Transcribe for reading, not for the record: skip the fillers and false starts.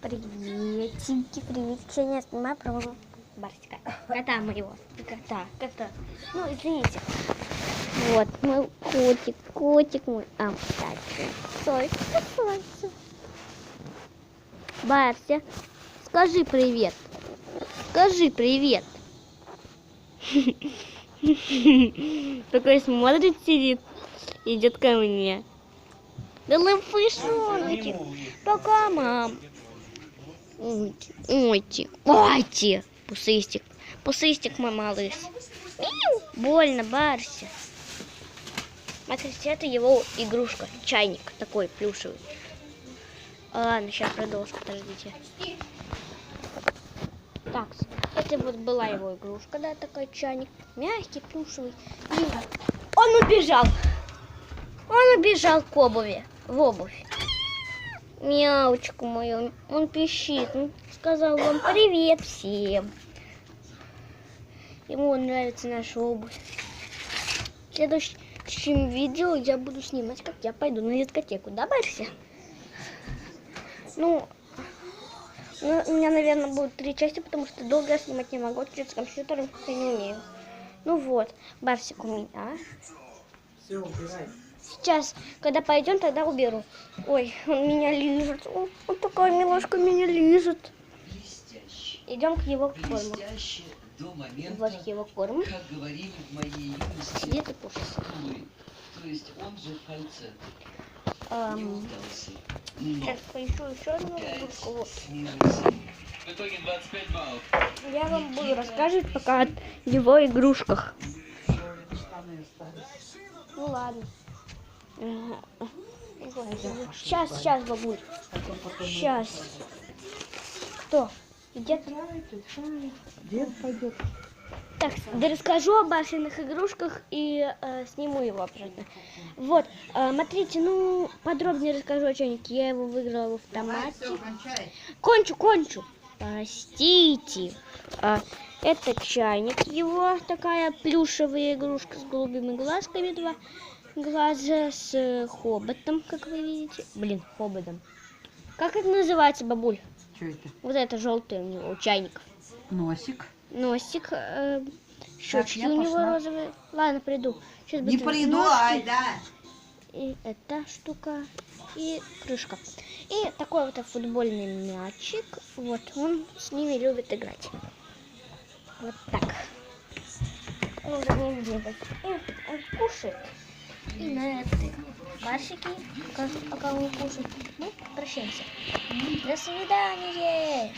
Приветики, привет. Сегодня я снимаю про Барсика. Кота моего. Кота. Ну, извините. Вот мой котик мой. Кстати. Стой, кусается. Барся, скажи привет. Скажи привет. Такой смотрит, сидит, идет ко мне. Да лапышоночек. Пока, мам. Ой, пушистик мой малыш. Миу, больно, Барси. Смотрите, это его игрушка, чайник такой плюшевый. Ладно, сейчас продолжу, подождите. Так, это вот была его игрушка, да, такой чайник, мягкий, плюшевый. И он убежал. Он убежал к обуви, в обувь. Мяучку мою, он пищит, он сказал вам привет всем. Ему нравится наша обувь. В следующем видео я буду снимать, как я пойду на дискотеку, да, Барси? Ну, у меня, наверное, будут 3 части, потому что долго я снимать не могу, через компьютер я не умею. Ну вот, Барсик у меня. Все, убирай. Сейчас, когда пойдем, тогда уберу. Ой, он меня лижет. Он такая милашка меня лижет. Идем к его корму. Вот его корм. Как говорили в моей юности, Где ты кушаешь? то есть он же в кольце. Не удался. Сейчас поищу еще одну игрушку. Вот. В итоге 25 баллов. Я вам буду рассказывать пока о его игрушках. Ну ладно. Сейчас, бабуль. Сейчас. Кто? Дед? Дед пойдет. Так, да расскажу о Барсиных игрушках и сниму его обратно. Вот, смотрите, ну, подробнее расскажу о чайнике. Я его выиграла в автомате. Кончу. Простите. Это чайник его, такая плюшевая игрушка с голубыми глазками, 2 глаза, с хоботом, как вы видите. Блин, хоботом. Как это называется, бабуль? Что это? Вот это желтое у него, у чайника. Носик. Носик, щечки я у него пошла. розовые. Ладно, приду. Сейчас Не быстренько. приду, Ножки. ай, да. И эта штука, и крышка. И такой вот футбольный мячик. Вот, он с ними любит играть. Вот так. Он уже не видит. И он кушает. И на этой Барсики, пока он кушает, мы прощаемся. До свидания.